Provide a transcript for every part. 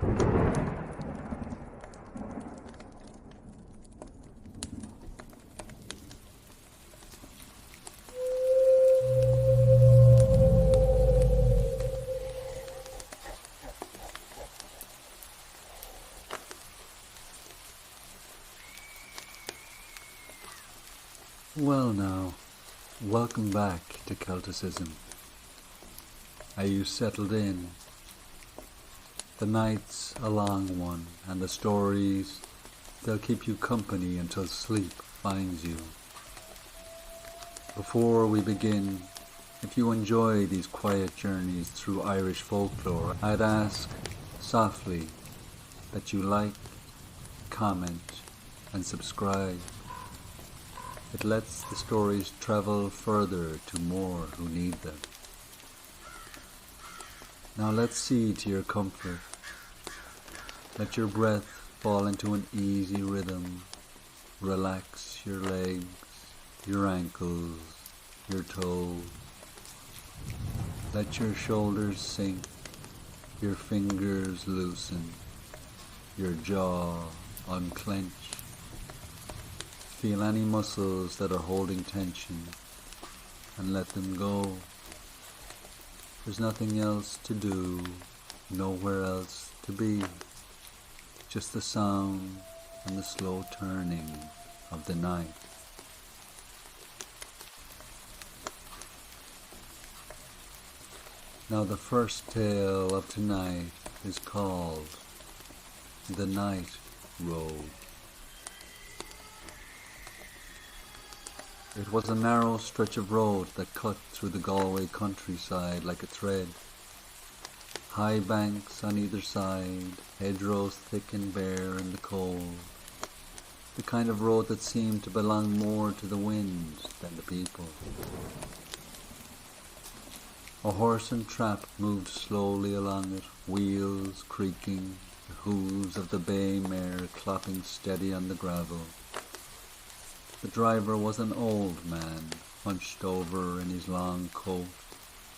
Well now, welcome back to Celticism. Are you settled in? The night's a long one, and the stories, they'll keep you company until sleep finds you. Before we begin, if you enjoy these quiet journeys through Irish folklore, I'd ask, softly, that you like, comment, and subscribe. It lets the stories travel further to more who need them. Now let's see to your comfort. Let your breath fall into an easy rhythm. Relax your legs, your ankles, your toes. Let your shoulders sink, your fingers loosen, your jaw unclench. Feel any muscles that are holding tension and let them go. There's nothing else to do, nowhere else to be. Just the sound and the slow turning of the night. Now the first tale of tonight is called The Night Road. It was a narrow stretch of road that cut through the Galway countryside like a thread. High banks on either side, hedgerows thick and bare in the cold. The kind of road that seemed to belong more to the wind than the people. A horse and trap moved slowly along it, wheels creaking, the hooves of the bay mare clopping steady on the gravel. The driver was an old man, hunched over in his long coat,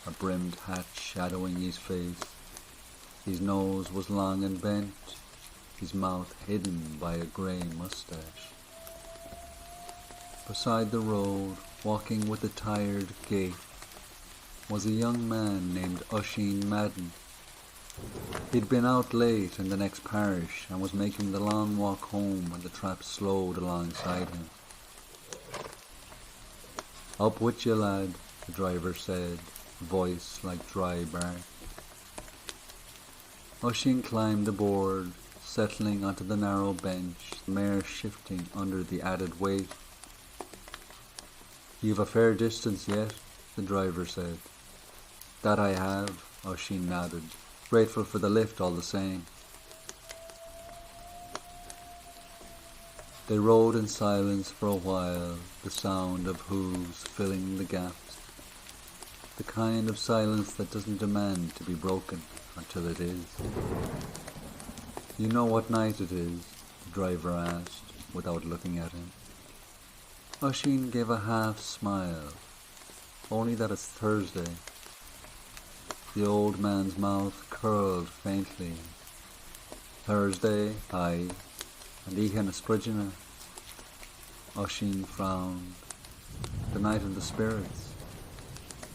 a brimmed hat shadowing his face. His nose was long and bent, his mouth hidden by a grey moustache. Beside the road, walking with a tired gait, was a young man named Oisin Madden. He'd been out late in the next parish and was making the long walk home when the trap slowed alongside him. "Up with you, lad," the driver said, voice like dry bark. Oisin climbed aboard, settling onto the narrow bench, the mare shifting under the added weight. "You've a fair distance yet," the driver said. "That I have," Oisin nodded, grateful for the lift all the same. They rode in silence for a while, the sound of hooves filling the gaps. The kind of silence that doesn't demand to be broken until it is. "You know what night it is?" the driver asked, without looking at him. Oisin gave a half smile. "Only that it's Thursday." The old man's mouth curled faintly. "Thursday, aye. And Ihan a Sprigina." Oisin frowned. "The night of the spirits."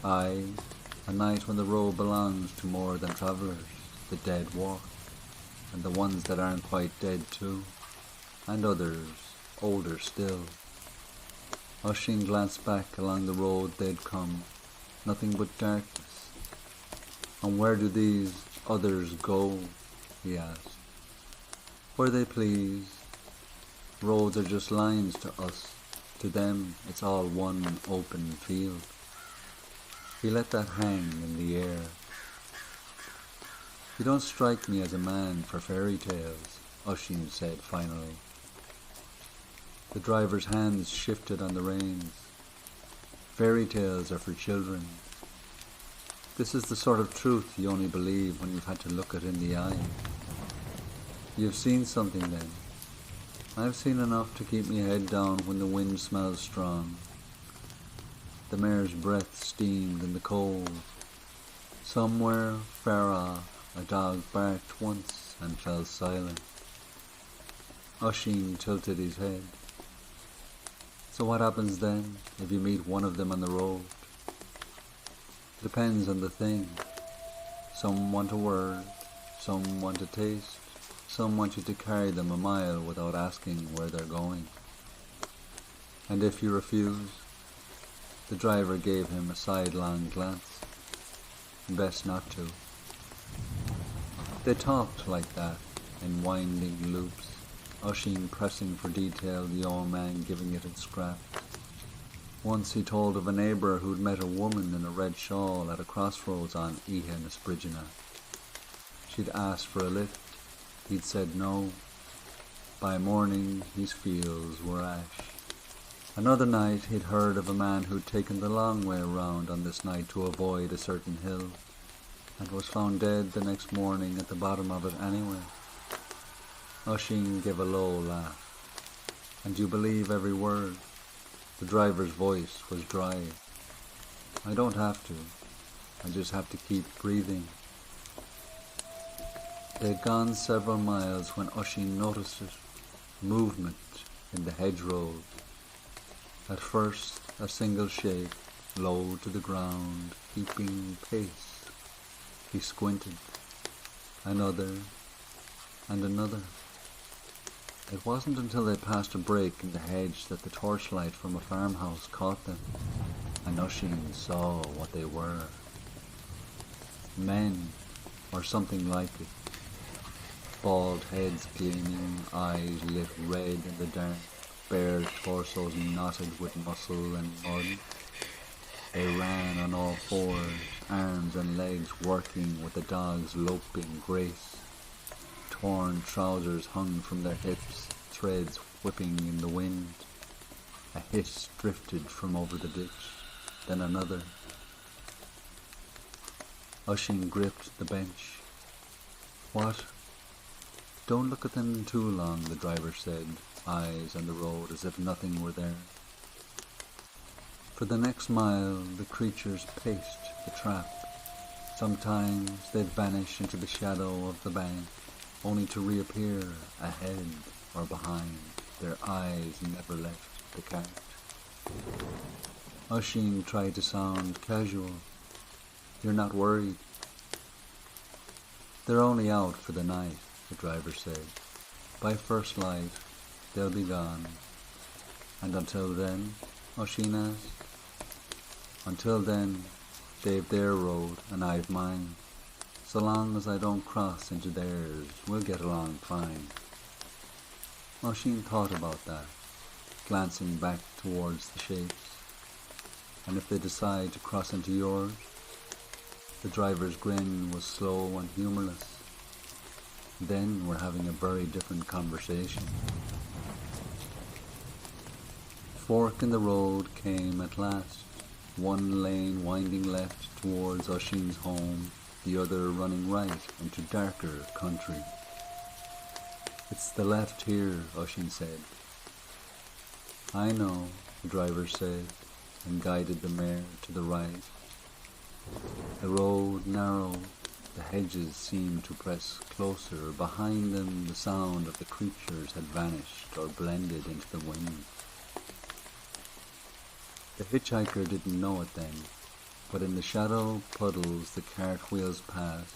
"Aye, a night when the road belongs to more than travellers, the dead walk, and the ones that aren't quite dead too, and others, older still." Oisin glanced back along the road they'd come, nothing but darkness. "And where do these others go?" he asked. "Where they please. Roads are just lines to us. To them, it's all one open field." He let that hang in the air. "You don't strike me as a man for fairy tales," Oisin said finally. The driver's hands shifted on the reins. "Fairy tales are for children. This is the sort of truth you only believe when you've had to look it in the eye." "You've seen something then?" "I've seen enough to keep me head down when the wind smells strong." The mare's breath steamed in the cold. Somewhere far off, A dog barked once and fell silent. Oisín tilted his head. So what happens then if you meet one of them on the road? Depends on the thing. Some want a word, some want a taste, some want you to carry them a mile without asking where they're going. And if you refuse, the driver gave him a sidelong glance. Best not to. They talked like that, in winding loops, Oisín pressing for detail, the old man giving it in scraps. Once he told of a neighbour who'd met a woman in a red shawl at a crossroads on Ihe Nisbrigina. She'd asked for a lift. He'd said no. By morning his fields were ash. Another night he'd heard of a man who'd taken the long way round on this night to avoid a certain hill, and was found dead the next morning at the bottom of it anyway. Oisín gave a low laugh. And you believe every word? The driver's voice was dry. I don't have to. I just have to keep breathing. They'd gone several miles when Oisín noticed it. Movement in the hedgerows. At first, a single shape, low to the ground, keeping pace. He squinted. Another, and another. It wasn't until they passed a break in the hedge that the torchlight from a farmhouse caught them, and Oisín saw what they were. Men, or something like it. Bald heads gleaming, eyes lit red in the dark, bare torsos knotted with muscle and mud. They ran on all fours, arms and legs working with the dog's loping grace. Torn trousers hung from their hips, threads whipping in the wind. A hiss drifted from over the ditch, then another. Oisín gripped the bench. What? Don't look at them too long, the driver said, eyes on the road as if nothing were there. For the next mile, the creatures paced the trap. Sometimes they'd vanish into the shadow of the bank, only to reappear ahead or behind. Their eyes never left the cart. Oisín tried to sound casual. You're not worried? They're only out for the night, the driver said. By first light, they'll be gone. And until then, Oisín asked. Until then, they've their road and I've mine. So long as I don't cross into theirs, we'll get along fine. Oisín thought about that, glancing back towards the shapes. And if they decide to cross into yours? The driver's grin was slow and humorless. Then we're having a very different conversation. Fork in the road came at last, one lane winding left towards Oisín's home, the other running right into darker country. It's the left here, Oisín said. I know, the driver said, and guided the mare to the right. The road narrowed, the hedges seemed to press closer. Behind them the sound of the creatures had vanished or blended into the wind. The hitchhiker didn't know it then, but in the shadow puddles the cart wheels passed,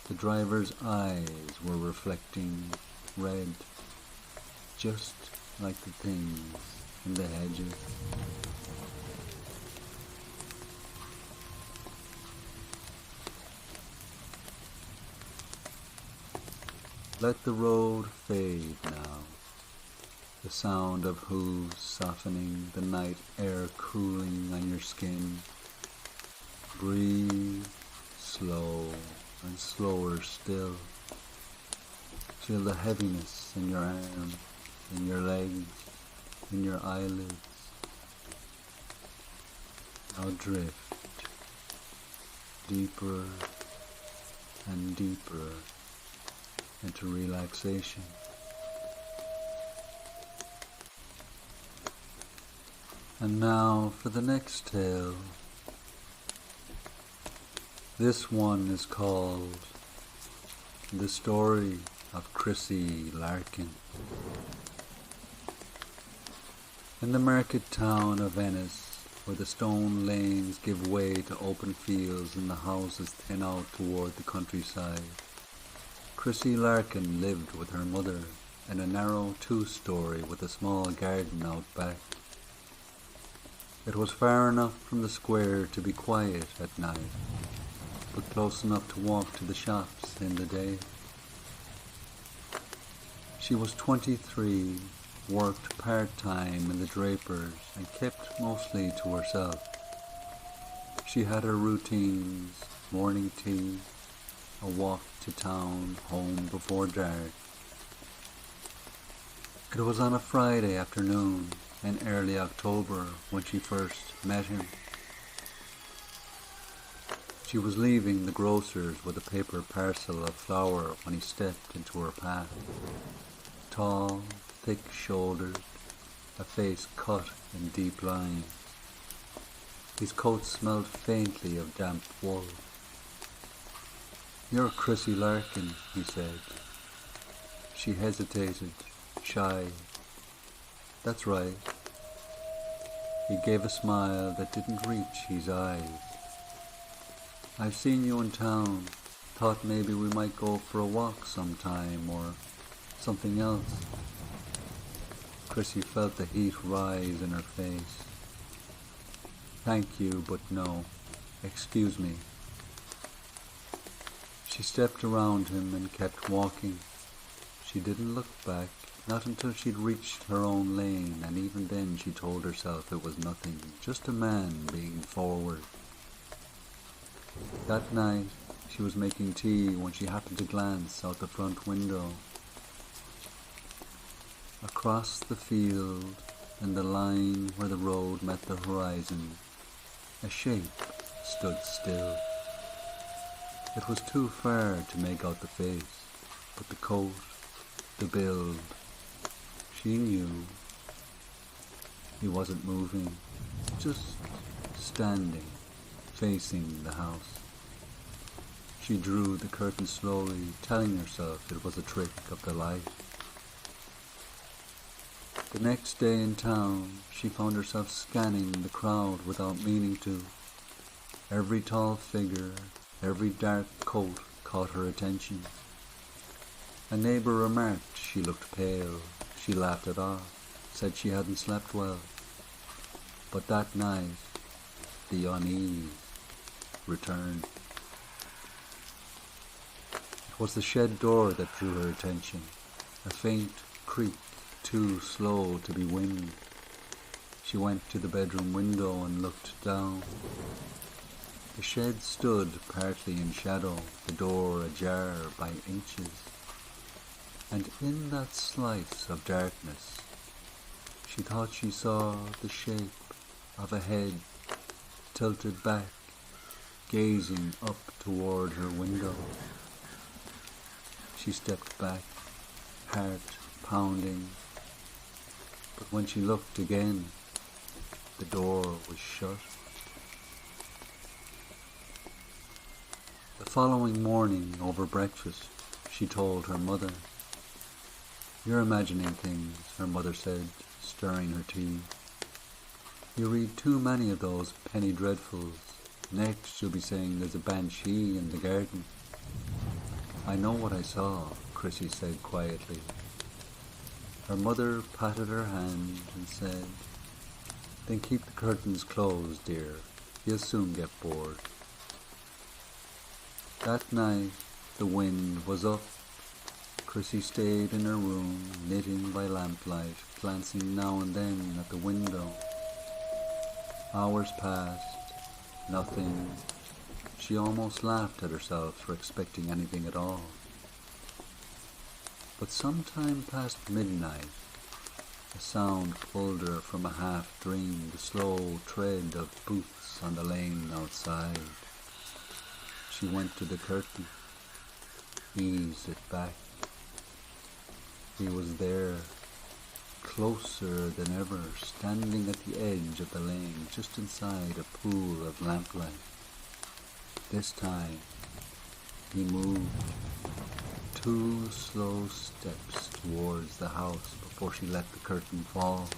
the driver's eyes were reflecting red, just like the things in the hedges. Let the road fade now, the sound of hooves softening, the night air cooling on your skin. Breathe slow and slower still. Feel the heaviness in your arms, in your legs, in your eyelids. Now drift deeper and deeper into relaxation. And now for the next tale. This one is called The story of Chrissy Larkin. In the market town of Venice, where the stone lanes give way to open fields and the houses thin out toward the countryside, Chrissy Larkin lived with her mother in a narrow two-story with a small garden out back. It was far enough from the square to be quiet at night, but close enough to walk to the shops in the day. She was 23, worked part-time in the drapers, and kept mostly to herself. She had her routines: morning tea, a walk to town, home before dark. It was on a Friday afternoon in early October when she first met him. She was leaving the grocer's with a paper parcel of flour when he stepped into her path. Tall, thick-shouldered, a face cut in deep lines. His coat smelled faintly of damp wool. "You're Chrissy Larkin," he said. She hesitated, shy. "That's right." He gave a smile that didn't reach his eyes. "I've seen you in town. Thought maybe we might go for a walk sometime, or something else." Chrissy felt the heat rise in her face. "Thank you, but no. Excuse me." She stepped around him and kept walking. She didn't look back, not until she'd reached her own lane, and even then she told herself it was nothing, just a man being forward. That night she was making tea when she happened to glance out the front window. Across the field, in the line where the road met the horizon, a shape stood still. It was too far to make out the face, but the coat, the build, she knew. He wasn't moving, just standing, facing the house. She drew the curtain slowly, telling herself it was a trick of the light. The next day in town, she found herself scanning the crowd without meaning to. Every tall figure, every dark coat caught her attention. A neighbour remarked she looked pale. She laughed it off, said she hadn't slept well. But that night, the unease returned. It was the shed door that drew her attention, a faint creak, too slow to be wind. She went to the bedroom window and looked down. The shed stood partly in shadow, the door ajar by inches. And in that slice of darkness, she thought she saw the shape of a head tilted back, gazing up toward her window. She stepped back, heart pounding. But when she looked again, the door was shut. The following morning, over breakfast, she told her mother. "You're imagining things," her mother said, stirring her tea. "You read too many of those penny dreadfuls. Next you'll be saying there's a banshee in the garden." "I know what I saw," Chrissy said quietly. Her mother patted her hand and said, "Then keep the curtains closed, dear. You'll soon get bored." That night the wind was up. Chrissy stayed in her room, knitting by lamplight, glancing now and then at the window. Hours passed. Nothing. She almost laughed at herself for expecting anything at all. But sometime past midnight, a sound pulled her from a half-dream, the slow tread of boots on the lane outside. She went to the curtain, eased it back. He was there, closer than ever, standing at the edge of the lane, just inside a pool of lamplight. This time, he moved. 2 slow steps towards the house before she let the curtain fall.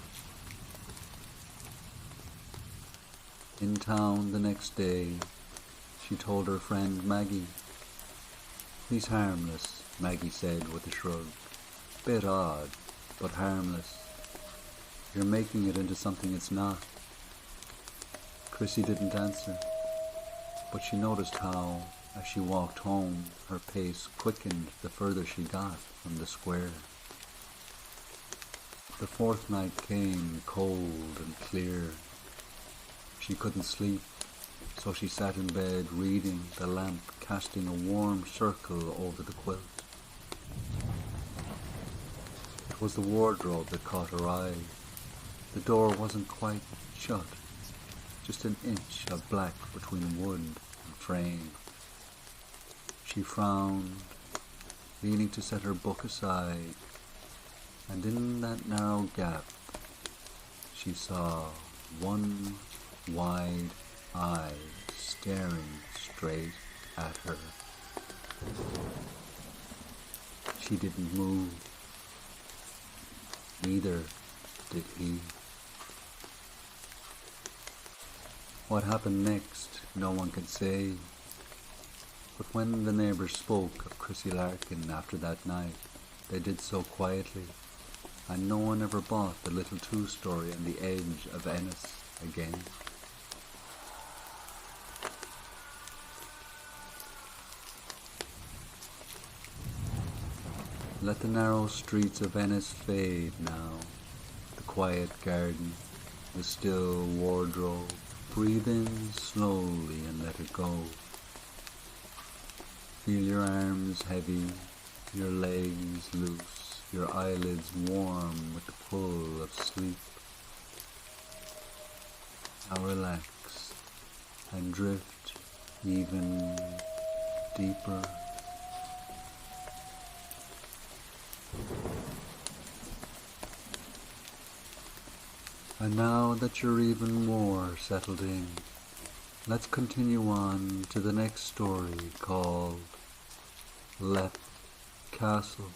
In town the next day, she told her friend Maggie. "He's harmless," Maggie said with a shrug. "Bit odd, but harmless. You're making it into something it's not." Chrissy didn't answer, but she noticed how, as she walked home, her pace quickened the further she got from the square. The 4th night came cold and clear. She couldn't sleep, so she sat in bed reading, the lamp casting a warm circle over the quilt. It was the wardrobe that caught her eye. The door wasn't quite shut, just an inch of black between wood and frame. She frowned, leaning to set her book aside, and in that narrow gap she saw one wide eye staring straight at her. She didn't move. Neither did he. What happened next, no one can say. But when the neighbours spoke of Chrissy Larkin after that night, they did so quietly, and no one ever bought the little 2-story on the edge of Ennis again. Let the narrow streets of Ennis fade now, the quiet garden, the still wardrobe. Breathe in slowly and let it go. Feel your arms heavy, your legs loose, your eyelids warm with the pull of sleep. Now relax and drift even deeper. And now that you're even more settled in, let's continue on to the next story called Leap Castle.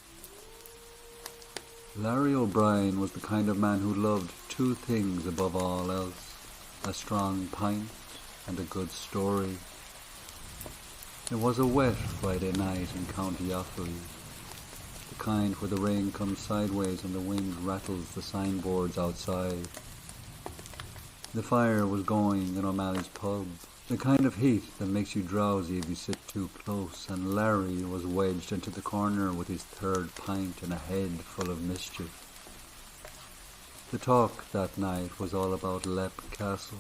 Larry O'Brien was the kind of man who loved 2 things above all else: a strong pint and a good story. It was a wet Friday night in County Offaly, the kind where the rain comes sideways and the wind rattles the signboards outside. The fire was going in O'Malley's pub, the kind of heat that makes you drowsy if you sit too close, and Larry was wedged into the corner with his 3rd pint and a head full of mischief. The talk that night was all about Leap Castle.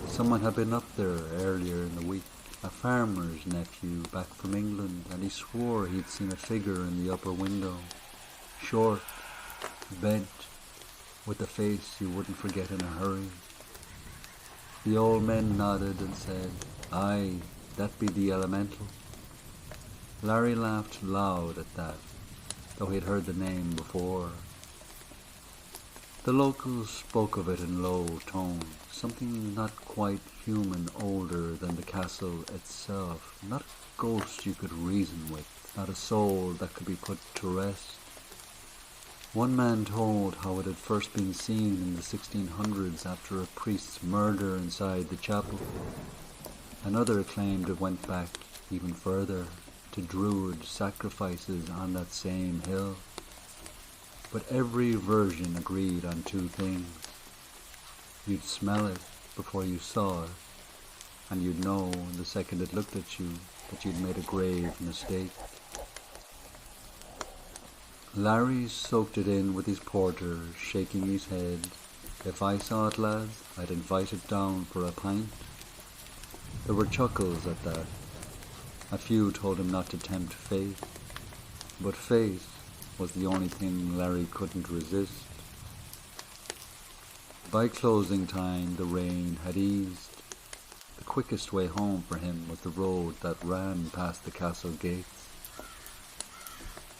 Someone had been up there earlier in the week, a farmer's nephew back from England, and he swore he'd seen a figure in the upper window, short, bent, with a face you wouldn't forget in a hurry. The old men nodded and said, "Aye, that be the elemental." Larry laughed loud at that, though he'd heard the name before. The locals spoke of it in low tones, something not quite human, older than the castle itself, not a ghost you could reason with, not a soul that could be put to rest. One man told how it had first been seen in the 1600s after a priest's murder inside the chapel. Another claimed it went back even further, to Druid sacrifices on that same hill. But every version agreed on 2 things. You'd smell it before you saw it, and you'd know the second it looked at you that you'd made a grave mistake. Larry soaked it in with his porter, shaking his head. "If I saw it, lads, I'd invite it down for a pint." There were chuckles at that. A few told him not to tempt fate, but fate was the only thing Larry couldn't resist. By closing time, the rain had eased. The quickest way home for him was the road that ran past the castle gates.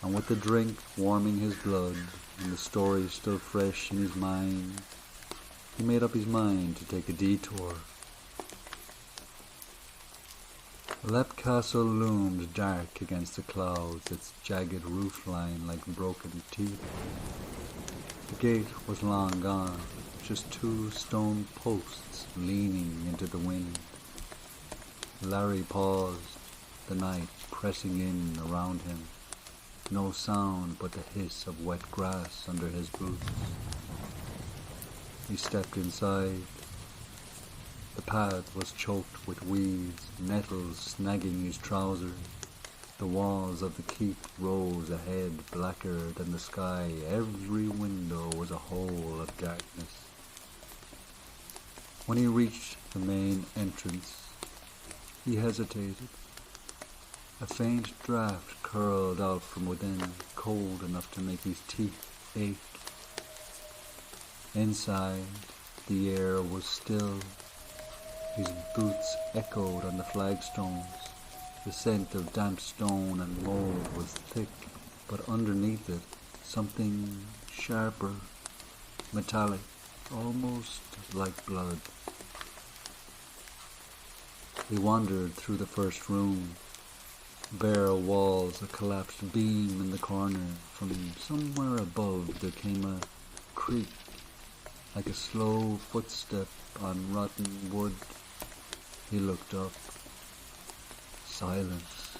And with the drink warming his blood and the story still fresh in his mind, he made up his mind to take a detour. The Lep Castle loomed dark against the clouds, its jagged roofline like broken teeth. The gate was long gone, just two stone posts leaning into the wind. Larry paused, the night pressing in around him. No sound but the hiss of wet grass under his boots. He stepped inside. The path was choked with weeds, nettles snagging his trousers. The walls of the keep rose ahead, blacker than the sky. Every window was a hole of darkness. When he reached the main entrance, he hesitated. A faint draught curled out from within, cold enough to make his teeth ache. Inside, the air was still. His boots echoed on the flagstones. The scent of damp stone and mold was thick, but underneath it, something sharper, metallic, almost like blood. He wandered through the first room. Bare walls, a collapsed beam in the corner. From somewhere above there came a creak, like a slow footstep on rotten wood. He looked up. Silence.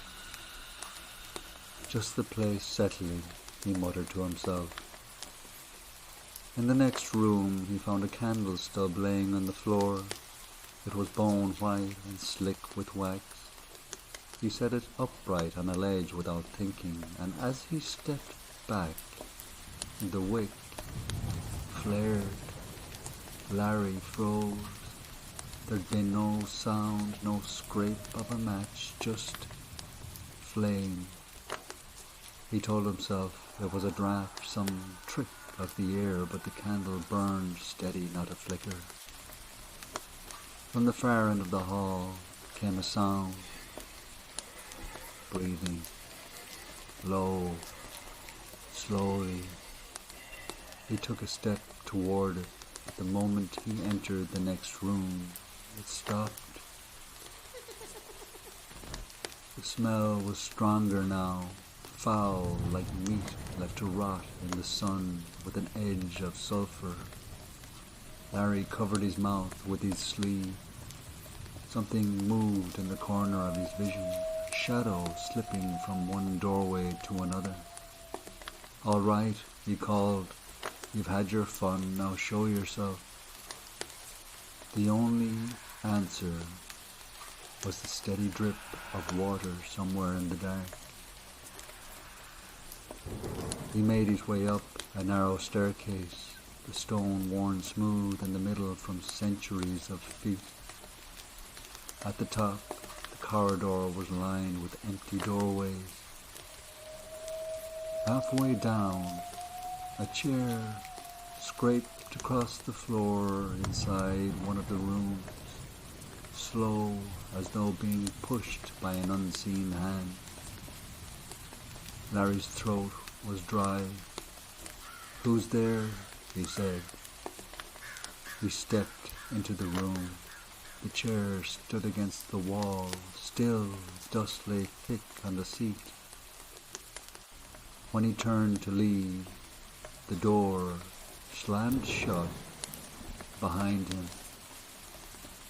Just the place settling, he muttered to himself. In the next room he found a candle stub laying on the floor. It was bone white and slick with wax. He set it upright on a ledge without thinking, and as he stepped back, the wick flared. Larry froze. There'd been no sound, no scrape of a match, just flame. He told himself it was a draft, some trick of the air, but the candle burned steady, not a flicker. From the far end of the hall came a sound. Breathing. Low. Slowly. He took a step toward it. At the moment he entered the next room, it stopped. The smell was stronger now, foul like meat left to rot in the sun with an edge of sulphur. Larry covered his mouth with his sleeve. Something moved in the corner of his vision, a shadow slipping from one doorway to another. "All right," he called. "You've had your fun, now show yourself." The only answer was the steady drip of water somewhere in the dark. He made his way up a narrow staircase, the stone worn smooth in the middle from centuries of feet. At the top, the corridor was lined with empty doorways. Halfway down, a chair scraped across the floor inside one of the rooms, slow as though being pushed by an unseen hand. Larry's throat was dry. "Who's there?" he said. He stepped into the room. The chair stood against the wall. Still, dust lay thick on the seat. When he turned to leave, the door slammed shut behind him.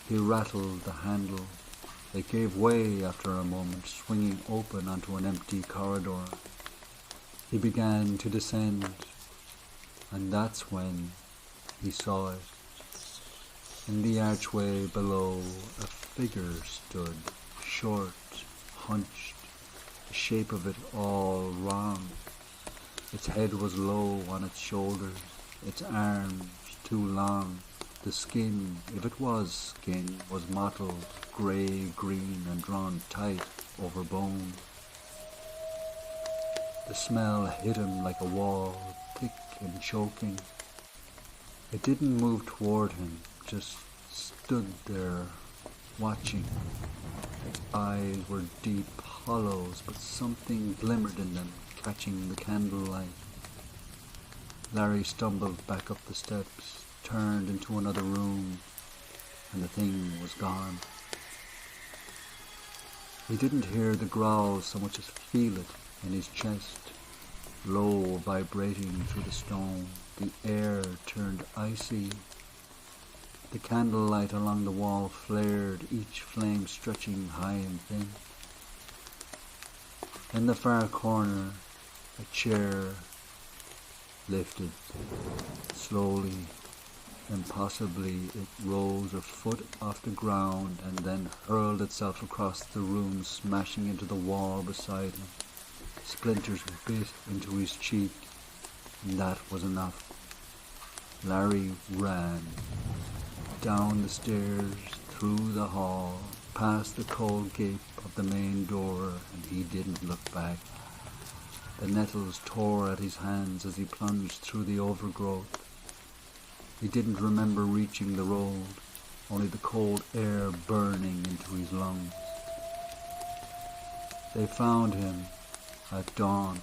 He rattled the handle. It gave way after a moment, swinging open onto an empty corridor. He began to descend, and that's when he saw it. In the archway below, a figure stood, short, hunched, the shape of it all wrong. Its head was low on its shoulders, its arms too long. The skin, if it was skin, was mottled, grey-green and drawn tight over bone. The smell hit him like a wall, thick and choking. It didn't move toward him, just stood there, watching. Its eyes were deep hollows, but something glimmered in them, catching the candlelight. Larry stumbled back up the steps, turned into another room, and the thing was gone. He didn't hear the growl so much as feel it in his chest, low, vibrating through the stone. The air turned icy. The candlelight along the wall flared, each flame stretching high and thin. In the far corner, a chair lifted slowly. Impossibly, it rose a foot off the ground and then hurled itself across the room, smashing into the wall beside him. Splinters bit into his cheek, and that was enough. Larry ran down the stairs, through the hall, past the cold gape of the main door, and he didn't look back. The nettles tore at his hands as he plunged through the overgrowth. He didn't remember reaching the road, only the cold air burning into his lungs. They found him at dawn,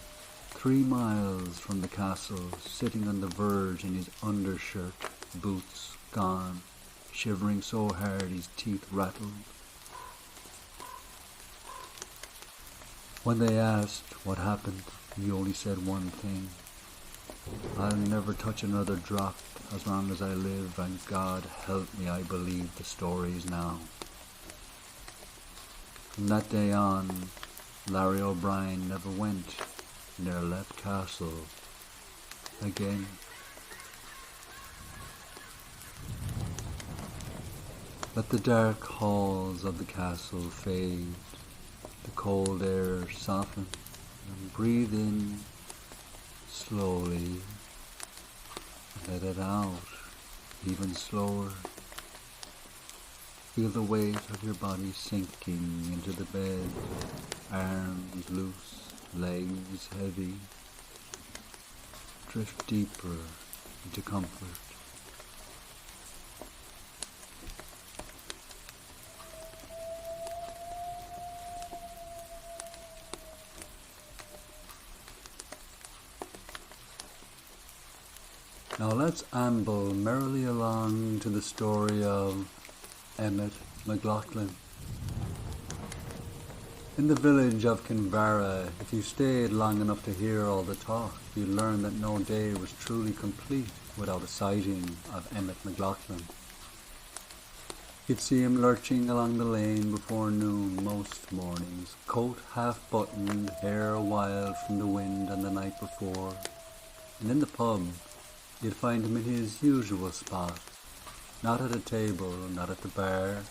3 miles from the castle, sitting on the verge in his undershirt, boots gone, shivering so hard his teeth rattled. When they asked what happened, he only said one thing: "I'll never touch another drop as long as I live, and God help me, I believe the stories now." From that day on, Larry O'Brien never went near Lep Castle again. Let the dark halls of the castle fade, the cold air soften, and breathe in slowly, let it out even slower. Feel the weight of your body sinking into the bed, arms loose, legs heavy. Drift deeper into comfort. Now let's amble merrily along to the story of Emmett McLoughlin. In the village of Kinvara, if you stayed long enough to hear all the talk, you'd learn that no day was truly complete without a sighting of Emmett McLoughlin. You'd see him lurching along the lane before noon most mornings, coat half buttoned, hair wild from the wind on the night before. And in the pub, you'd find him in his usual spot, not at a table, not at the bar,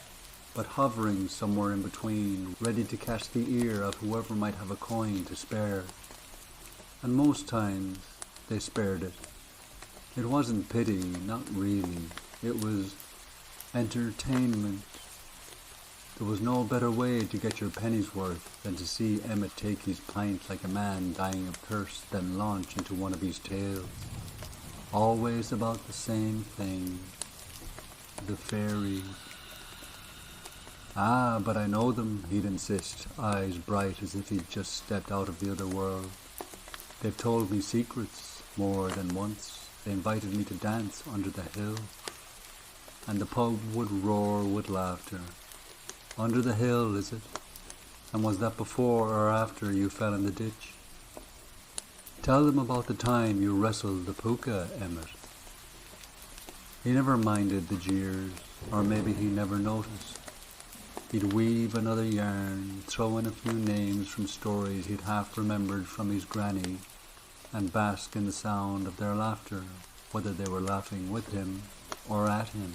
but hovering somewhere in between, ready to catch the ear of whoever might have a coin to spare. And most times they spared it. It wasn't pity, not really. It was entertainment. There was no better way to get your penny's worth than to see Emmett take his pint like a man dying of thirst, then launch into one of his tales. Always about the same thing, the fairies. "Ah, but I know them," he'd insist, eyes bright as if he'd just stepped out of the other world. "They've told me secrets more than once. They invited me to dance under the hill." And the pub would roar with laughter. "Under the hill, is it? And was that before or after you fell in the ditch? Tell them about the time you wrestled the puka, Emmett." He never minded the jeers, or maybe he never noticed. He'd weave another yarn, throw in a few names from stories he'd half remembered from his granny, and bask in the sound of their laughter, whether they were laughing with him or at him.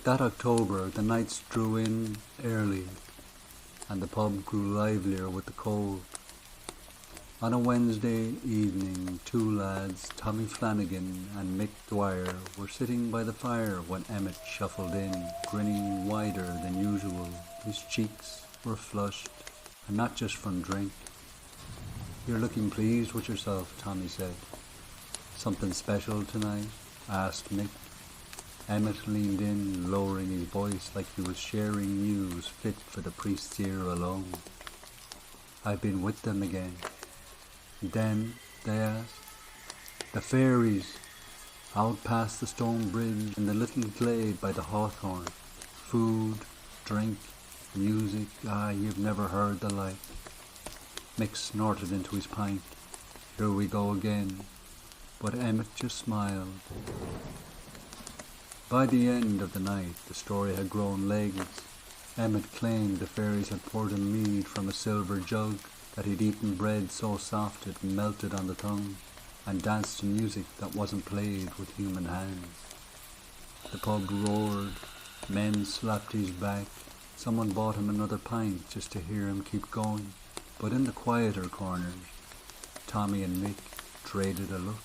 That October, the nights drew in early, and the pub grew livelier with the cold. On a Wednesday evening, 2 lads, Tommy Flanagan and Mick Dwyer, were sitting by the fire when Emmett shuffled in, grinning wider than usual. His cheeks were flushed, and not just from drink. "You're looking pleased with yourself," Tommy said. "Something special tonight?" asked Mick. Emmett leaned in, lowering his voice like he was sharing news fit for the priest's ear alone. "I've been with them again." "Them?" they asked. "The fairies, out past the stone bridge in the little glade by the hawthorn. Food, drink, music, you've never heard the like. Mick snorted into his pint. Here we go again. But Emmett just smiled. By the end of the night, the story had grown legs. Emmett claimed the fairies had poured him mead from a silver jug, that he'd eaten bread so soft it melted on the tongue, and danced to music that wasn't played with human hands. The pub roared, men slapped his back, someone bought him another pint just to hear him keep going, but in the quieter corners, Tommy and Mick traded a look.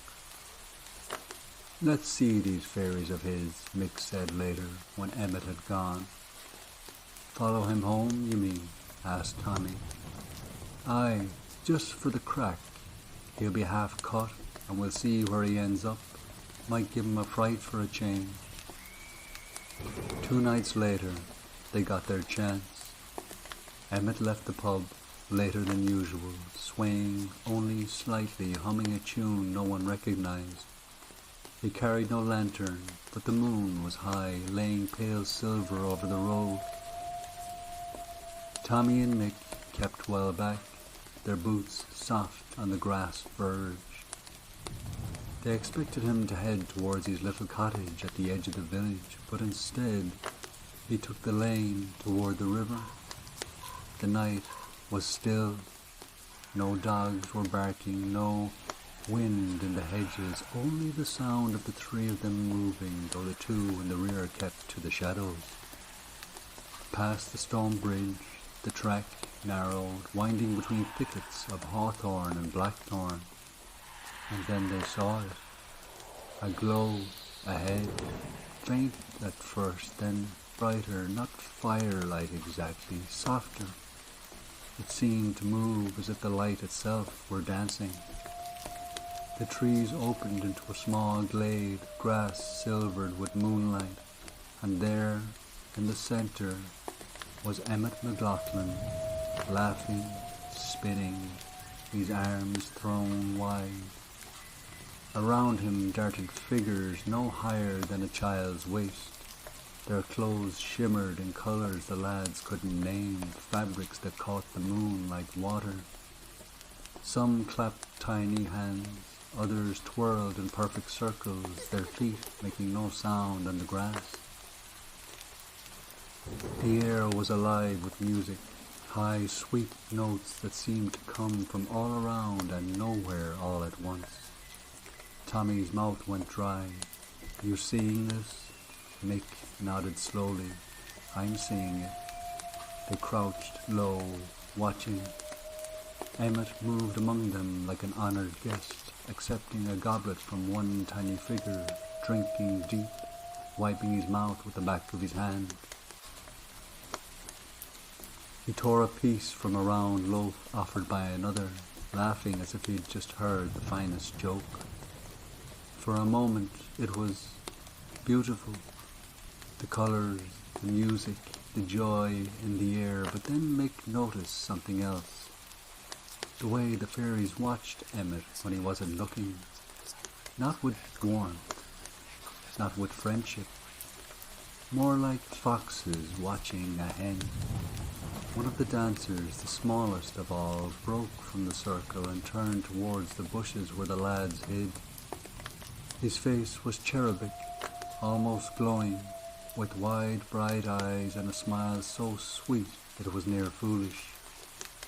"Let's see these fairies of his," Mick said later, when Emmett had gone. "Follow him home, you mean?" asked Tommy. "Aye, just for the crack. He'll be half cut, and we'll see where he ends up. Might give him a fright for a change." 2 nights later, they got their chance. Emmett left the pub later than usual, swaying only slightly, humming a tune no one recognized. He carried no lantern, but the moon was high, laying pale silver over the road. Tommy and Mick kept well back, their boots soft on the grass verge. They expected him to head towards his little cottage at the edge of the village, but instead he took the lane toward the river. The night was still. No dogs were barking, no wind in the hedges, only the sound of the 3 of them moving, though the 2 in the rear kept to the shadows. Past the stone bridge, the track narrowed, winding between thickets of hawthorn and blackthorn, and then they saw it. A glow ahead, faint at first, then brighter, not firelight exactly, softer. It seemed to move as if the light itself were dancing. The trees opened into a small glade, grass silvered with moonlight, and there, in the center, was Emmett McLoughlin, laughing, spinning, his arms thrown wide. Around him darted figures no higher than a child's waist. Their clothes shimmered in colors the lads couldn't name, fabrics that caught the moon like water. Some clapped tiny hands, others twirled in perfect circles, their feet making no sound on the grass. The air was alive with music, high, sweet notes that seemed to come from all around and nowhere all at once. Tommy's mouth went dry. "You seeing this?" Mick nodded slowly. "I'm seeing it." They crouched low, watching. Emmett moved among them like an honored guest, accepting a goblet from one tiny figure, drinking deep, wiping his mouth with the back of his hand. He tore a piece from a round loaf offered by another, laughing as if he'd just heard the finest joke. For a moment it was beautiful. The colors, the music, the joy in the air, but then Mick noticed something else. The way the fairies watched Emmett when he wasn't looking. Not with warmth, not with friendship. More like foxes watching a hen. One of the dancers, the smallest of all, broke from the circle and turned towards the bushes where the lads hid. His face was cherubic, almost glowing, with wide, bright eyes and a smile so sweet it was near foolish.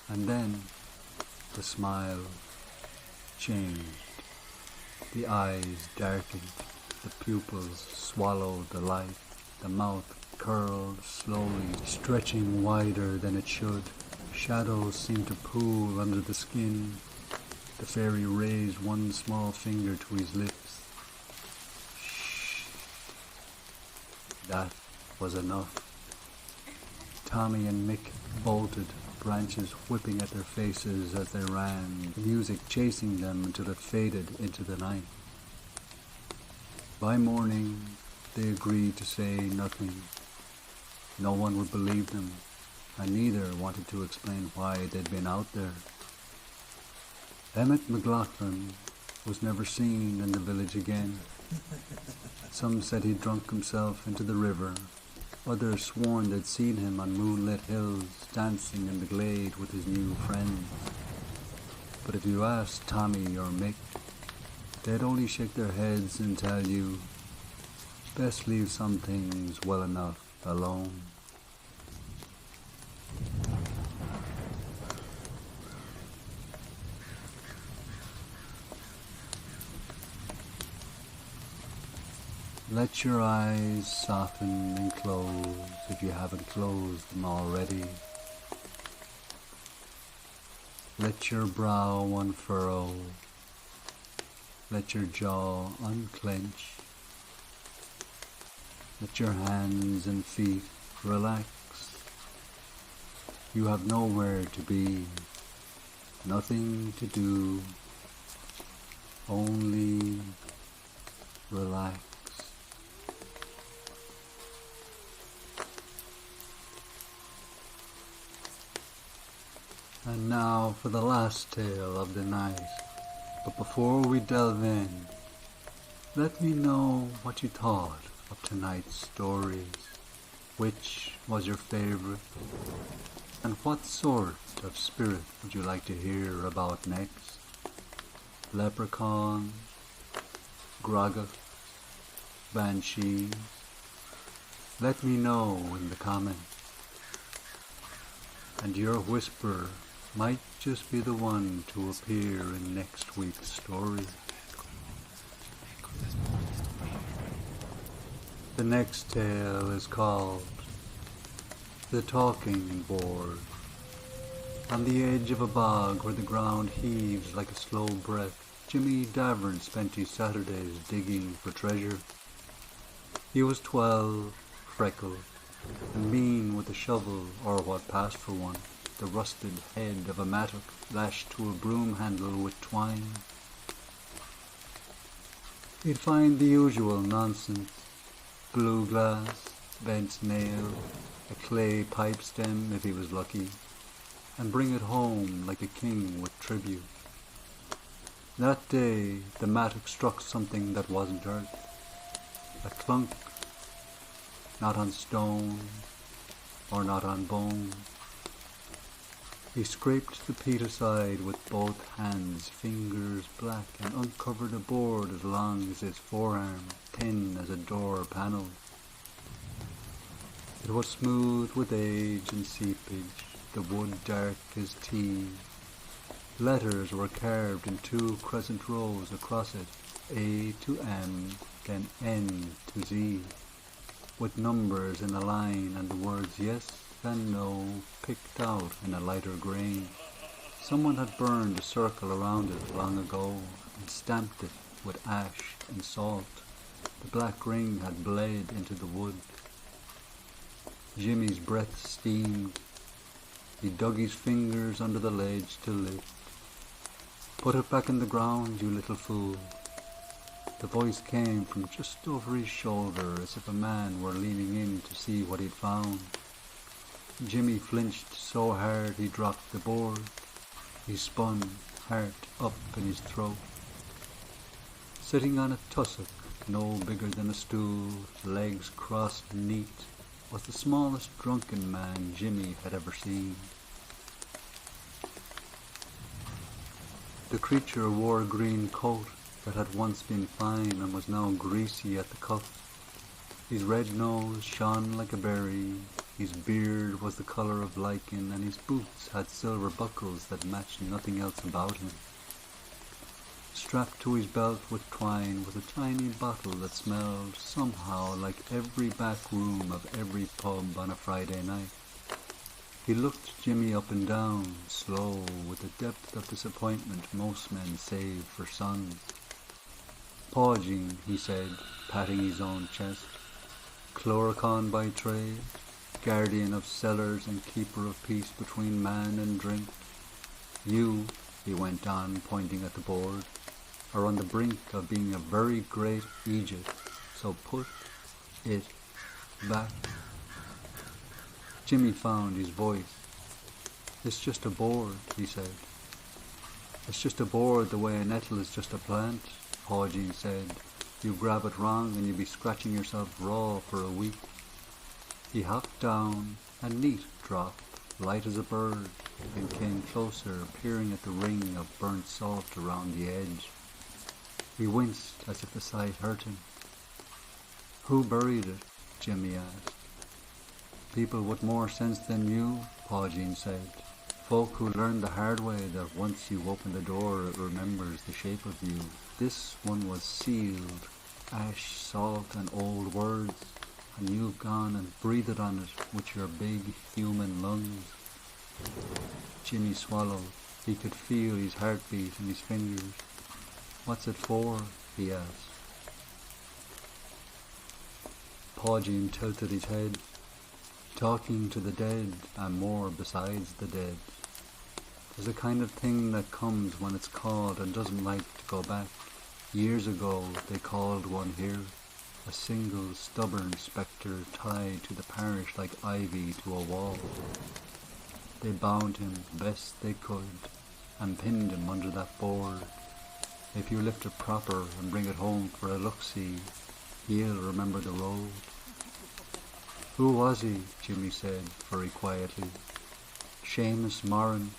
And then the smile changed. The eyes darkened, the pupils swallowed the light, the mouth curled slowly, stretching wider than it should. Shadows seemed to pool under the skin. The fairy raised one small finger to his lips. That was enough. Tommy and Mick bolted, branches whipping at their faces as they ran, the music chasing them until it faded into the night. By morning, they agreed to say nothing. No one would believe them, and neither wanted to explain why they'd been out there. Emmett McLoughlin was never seen in the village again. Some said he'd drunk himself into the river. Others sworn they'd seen him on moonlit hills, dancing in the glade with his new friends. But if you asked Tommy or Mick, they'd only shake their heads and tell you, best leave some things well enough alone. Let your eyes soften and close if you haven't closed them already. Let your brow unfurrow. Let your jaw unclench. Let your hands and feet relax. You have nowhere to be, nothing to do, only relax. And now for the last tale of the night. But before we delve in, let me know what you thought of tonight's stories. Which was your favorite? And what sort of spirit would you like to hear about next? Leprechaun, Groggoth, Banshees? Let me know in the comments. And your whisper might just be the one to appear in next week's story. The next tale is called The Talking Board. On the edge of a bog where the ground heaves like a slow breath, Jimmy Davern spent his Saturdays digging for treasure. He was 12, freckled, and mean with a shovel or what passed for one, the rusted head of a mattock lashed to a broom handle with twine. He'd find the usual nonsense, blue glass, bent nail, a clay pipe stem if he was lucky, and bring it home like a king with tribute. That day the mattock struck something that wasn't earth, a clunk, not on stone or not on bone. He scraped the peat aside with both hands, fingers black, and uncovered a board as long as his forearm, thin as a door panel. It was smooth with age and seepage, the wood dark as tea. Letters were carved in 2 crescent rows across it, A to M, then N to Z, with numbers in a line and the words yes and no picked out in a lighter grain. Someone had burned a circle around it long ago and stamped it with ash and salt. The black ring had bled into the wood. Jimmy's breath steamed. He dug his fingers under the ledge to lift. Put it back in the ground, you little fool. The voice came from just over his shoulder as if a man were leaning in to see what he'd found. Jimmy flinched so hard he dropped the board. He spun, heart up in his throat. Sitting on a tussock, no bigger than a stool, legs crossed neat, was the smallest drunken man Jimmy had ever seen. The creature wore a green coat that had once been fine and was now greasy at the cuff. His red nose shone like a berry, his beard was the colour of lichen, and his boots had silver buckles that matched nothing else about him. Strapped to his belt with twine was a tiny bottle that smelled somehow like every back room of every pub on a Friday night. He looked Jimmy up and down, slow, with the depth of disappointment most men save for sons. "Pauging," he said, patting his own chest. "Chloricon by trade, guardian of cellars and keeper of peace between man and drink. You," he went on, pointing at the board, "are on the brink of being a very great Egypt, so put it back." Jimmy found his voice. "It's just a board," he said. "It's just a board the way a nettle is just a plant," Pauging said. "You grab it wrong and you'll be scratching yourself raw for a week." He hopped down, a neat drop, light as a bird, and came closer, peering at the ring of burnt salt around the edge. He winced as if the sight hurt him. "Who buried it?" Jimmy asked. "People with more sense than you," Paugine said. "Folk who learned the hard way that once you open the door it remembers the shape of you. This one was sealed, ash, salt, and old words, and you've gone and breathed on it with your big human lungs." Jimmy swallowed. He could feel his heartbeat in his fingers. "What's it for?" he asked. Paugine tilted his head. "Talking to the dead, and more besides the dead. There's a kind of thing that comes when it's called and doesn't like to go back. Years ago they called one here, a single stubborn spectre tied to the parish like ivy to a wall. They bound him best they could and pinned him under that board. If you lift it proper and bring it home for a look-see, he'll remember the road." "Who was he?" Jimmy said very quietly. "Seamus Moran.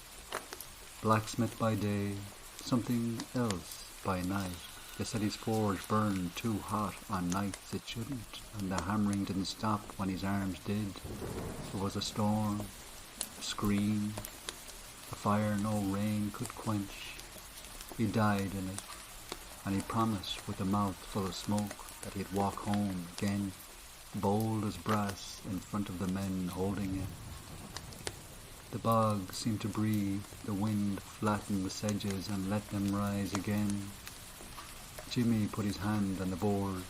Blacksmith by day, something else by night. They said his forge burned too hot on nights it shouldn't, and the hammering didn't stop when his arms did. There was a storm, a scream, a fire no rain could quench. He died in it, and he promised with a mouth full of smoke that he'd walk home again, bold as brass in front of the men holding him." The bog seemed to breathe. The wind flattened the sedges and let them rise again. Jimmy put his hand on the board.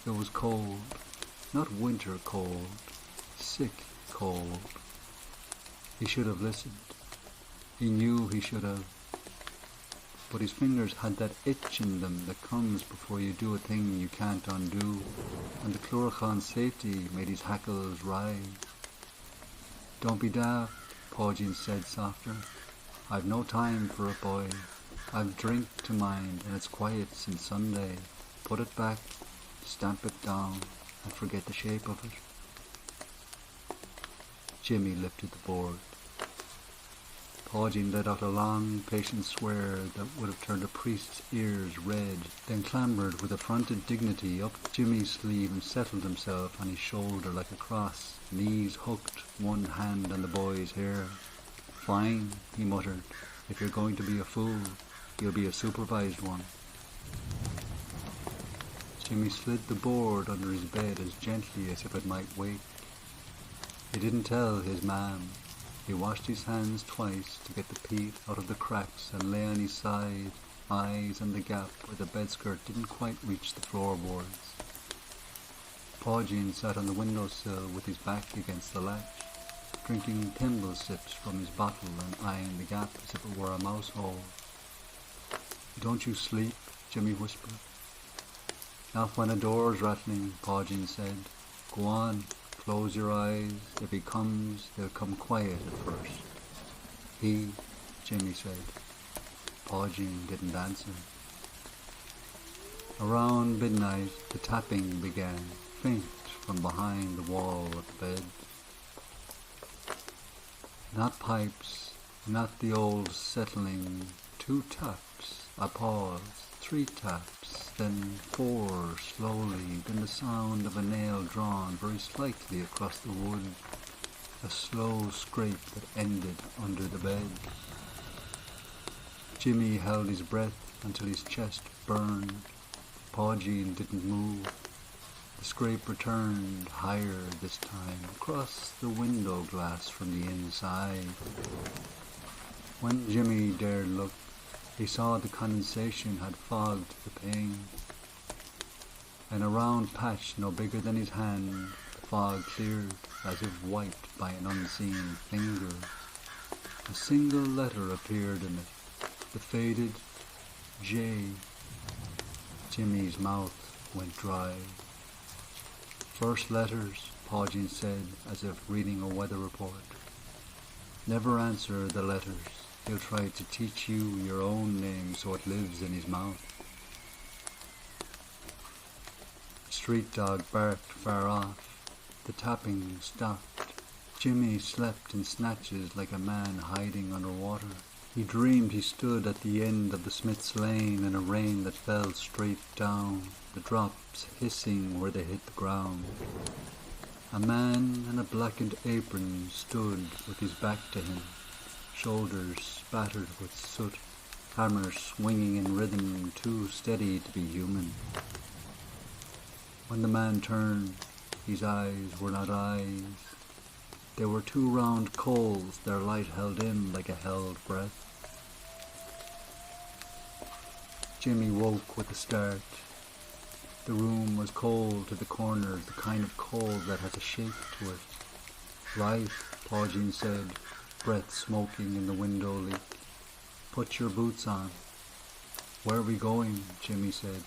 It was cold, not winter cold, sick cold. He should have listened. He knew he should have. But his fingers had that itch in them that comes before you do a thing you can't undo, and the chlorocon's safety made his hackles rise. "Don't be daft," Paugine said softer. "I've no time for it, boy. I've drink to mind, and it's quiet since Sunday. Put it back, stamp it down, and forget the shape of it." Jimmy lifted the board. Paugine let out a long, patient swear that would have turned a priest's ears red, then clambered with affronted dignity up Jimmy's sleeve and settled himself on his shoulder like a cross, knees hooked, one hand on the boy's hair. "Fine," he muttered. "If you're going to be a fool, you'll be a supervised one." Jimmy slid the board under his bed as gently as if it might wake. He didn't tell his mam. He washed his hands twice to get the peat out of the cracks and lay on his side, eyes on the gap where the bedskirt didn't quite reach the floorboards. Paugine sat on the windowsill with his back against the latch, drinking thimble sips from his bottle and eyeing the gap as if it were a mouse hole. "Don't you sleep?" Jimmy whispered. "Not when a door's rattling," Paugine said. "Go on. Close your eyes. If he comes, he'll come quiet at first." "He," Jimmy said. Paugine didn't answer. Around midnight, the tapping began, faint from behind the wall of the bed. Not pipes, not the old settling. 2 taps, a pause, 3 taps, then 4 slowly, then the sound of a nail drawn very slightly across the wood, a slow scrape that ended under the bed. Jimmy held his breath until his chest burned. Paugine didn't move. The scrape returned, higher this time, across the window glass from the inside. When Jimmy dared look, he saw the condensation had fogged the pane. In a round patch no bigger than his hand, the fog cleared as if wiped by an unseen finger. A single letter appeared in it, the faded J. Jimmy's mouth went dry. "First letters," Paugine said, as if reading a weather report. "Never answer the letters. He'll try to teach you your own name so it lives in his mouth." A street dog barked far off. The tapping stopped. Jimmy slept in snatches like a man hiding under water. He dreamed he stood at the end of the Smith's Lane in a rain that fell straight down, the drops hissing where they hit the ground. A man in a blackened apron stood with his back to him, shoulders spattered with soot, hammer swinging in rhythm too steady to be human. When the man turned, his eyes were not eyes. They were two round coals, their light held in like a held breath. Jimmy woke with a start. The room was cold to the corners, the kind of cold that has a shake to it. Right, Pa Jean said, breath smoking in the window leak. Put your boots on. Where are we going? Jimmy said.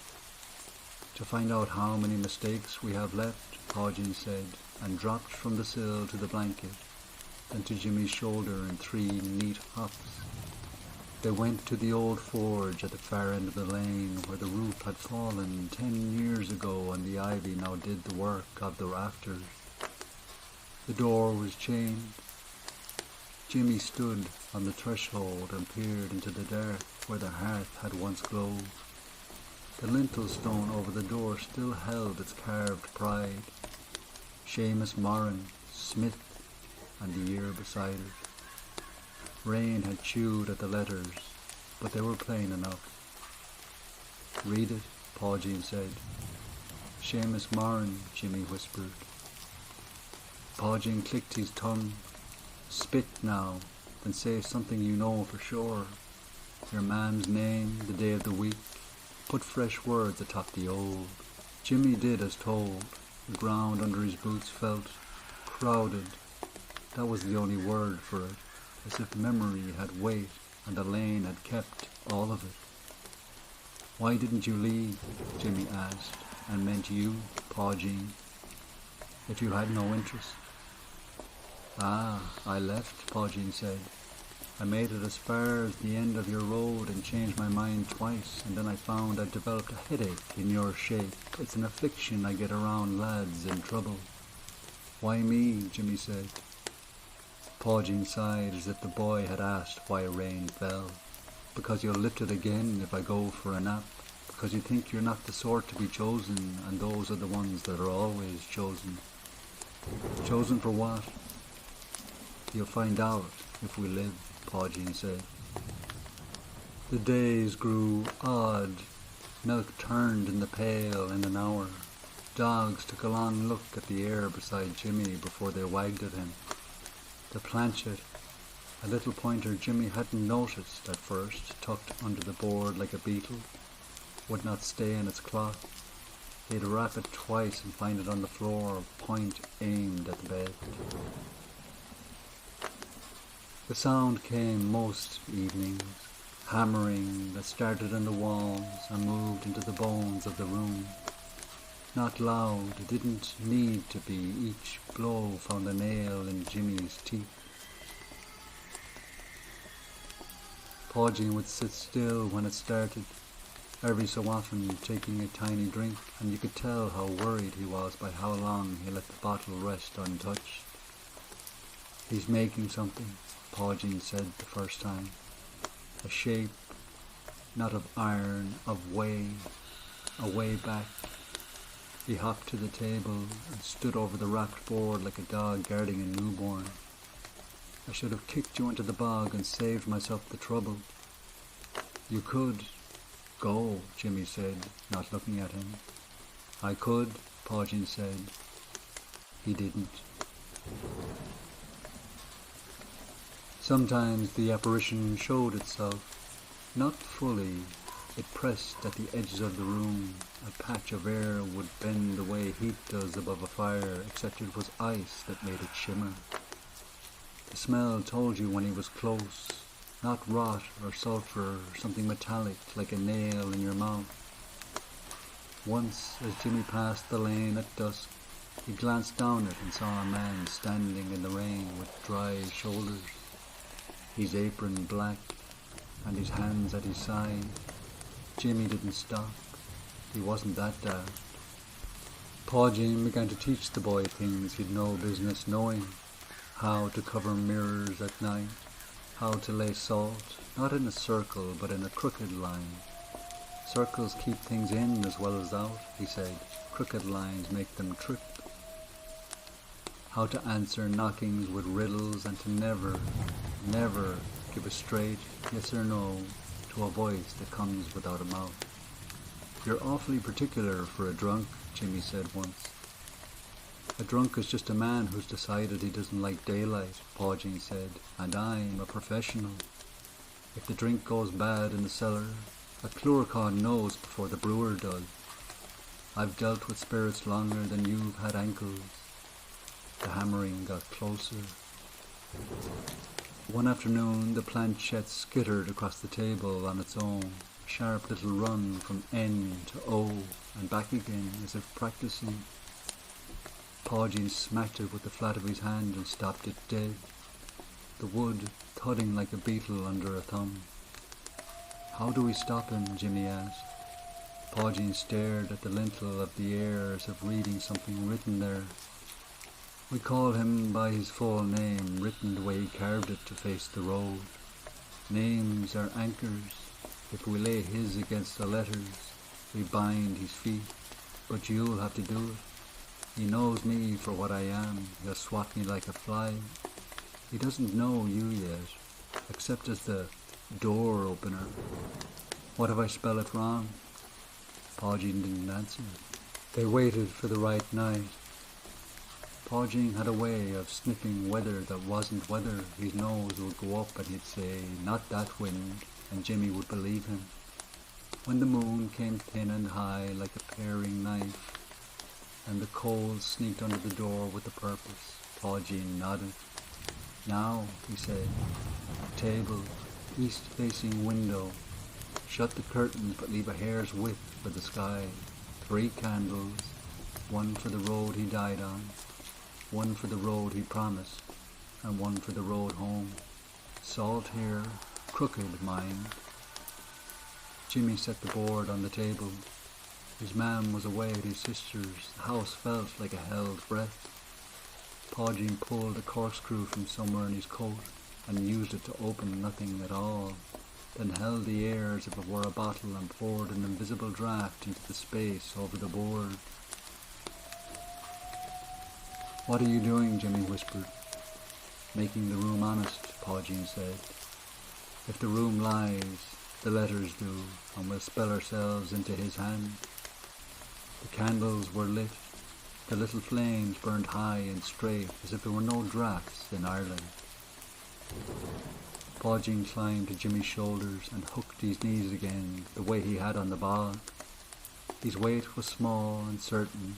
To find out how many mistakes we have left, Pa Jean said, and dropped from the sill to the blanket, then to Jimmy's shoulder in 3 neat hops. They went to the old forge at the far end of the lane where the roof had fallen 10 years ago and the ivy now did the work of the rafters. The door was chained. Jimmy stood on the threshold and peered into the dark where the hearth had once glowed. The lintel stone over the door still held its carved pride. Seamus Moran, Smith, and the year beside it. Rain had chewed at the letters, but they were plain enough. Read it, Pa Jean said. Seamus Moran, Jimmy whispered. Pa Jean clicked his tongue. Spit now, then say something you know for sure. Your man's name, the day of the week. Put fresh words atop the old. Jimmy did as told. The ground under his boots felt crowded. That was the only word for it, as if memory had weight and the lane had kept all of it. Why didn't you leave? Jimmy asked, and meant you, Pa Jean, if you had no interest. Ah, I left, Pa Jean said. I made it as far as the end of your road and changed my mind twice, and then I found I'd developed a headache in your shape. It's an affliction I get around lads in trouble. Why me? Jimmy said. Pa Jean sighed as if the boy had asked why rain fell. Because you'll lift it again if I go for a nap. Because you think you're not the sort to be chosen, and those are the ones that are always chosen. Chosen for what? You'll find out if we live, Pa Jean said. The days grew odd. Milk turned in the pail in an hour. Dogs took a long look at the air beside Jimmy before they wagged at him. The planchet, a little pointer Jimmy hadn't noticed at first, tucked under the board like a beetle, would not stay in its cloth. He'd rap it twice and find it on the floor, point aimed at the bed. The sound came most evenings, hammering that started in the walls and moved into the bones of the room. Not loud, it didn't need to be. Each blow found a nail in Jimmy's teeth. Pa Jean would sit still when it started, every so often taking a tiny drink, and you could tell how worried he was by how long he let the bottle rest untouched. He's making something, Pa Jean said the first time. A shape, not of iron, of way, a way back. He hopped to the table and stood over the wrapped board like a dog guarding a newborn. I should have kicked you into the bog and saved myself the trouble. You could. Go, Jimmy said, not looking at him. I could, Pa Jean said. He didn't. Sometimes the apparition showed itself, not fully. It pressed at the edges of the room. A patch of air would bend the way heat does above a fire, except it was ice that made it shimmer. The smell told you when he was close, not rot or sulphur or something metallic like a nail in your mouth. Once, as Jimmy passed the lane at dusk, he glanced down it and saw a man standing in the rain with dry shoulders, his apron black and his hands at his side. Jimmy didn't stop. He wasn't that daft. Paul Jean began to teach the boy things he'd no business knowing. How to cover mirrors at night, how to lay salt, not in a circle but in a crooked line. Circles keep things in as well as out, he said. Crooked lines make them trip. How to answer knockings with riddles and to never, never give a straight yes or no to a voice that comes without a mouth. You're awfully particular for a drunk, Jimmy said once. A drunk is just a man who's decided he doesn't like daylight, Paul Jean said, and I'm a professional. If the drink goes bad in the cellar, a Cluricon knows before the brewer does. I've dealt with spirits longer than you've had ankles. The hammering got closer. One afternoon, the planchette skittered across the table on its own, a sharp little run from N to O and back again as if practicing. Paul Jean smacked it with the flat of his hand and stopped it dead, the wood thudding like a beetle under a thumb. How do we stop him? Jimmy asked. Paul Jean stared at the lintel of the air as if reading something written there. We call him by his full name, written the way he carved it to face the road. Names are anchors. If we lay his against the letters, we bind his feet, but you'll have to do it. He knows me for what I am. He'll swat me like a fly. He doesn't know you yet, except as the door opener. What if I spell it wrong? Paul Jean didn't answer. They waited for the right night. Paul Jean had a way of sniffing weather that wasn't weather. His nose would go up and he'd say, "Not that wind," and Jimmy would believe him. When the moon came thin and high like a paring knife, and the coals sneaked under the door with a purpose, Paul Jean nodded. "Now," he said, "table, east-facing window. Shut the curtains but leave a hair's width for the sky. 3 candles, one for the road he died on, one for the road he promised, and one for the road home. Salt here, crooked, mind." Jimmy set the board on the table. His mam was away at his sister's. The house felt like a held breath. Paul Jean pulled a corkscrew from somewhere in his coat and used it to open nothing at all, then held the air as if it were a bottle and poured an invisible draught into the space over the board. "What are you doing?" Jimmy whispered. "Making the room honest," Paul Jean said. "If the room lies, the letters do, and we'll spell ourselves into his hand." The candles were lit. The little flames burned high and straight, as if there were no draughts in Ireland. Paul Jean climbed to Jimmy's shoulders and hooked his knees again, the way he had on the bog. His weight was small and certain.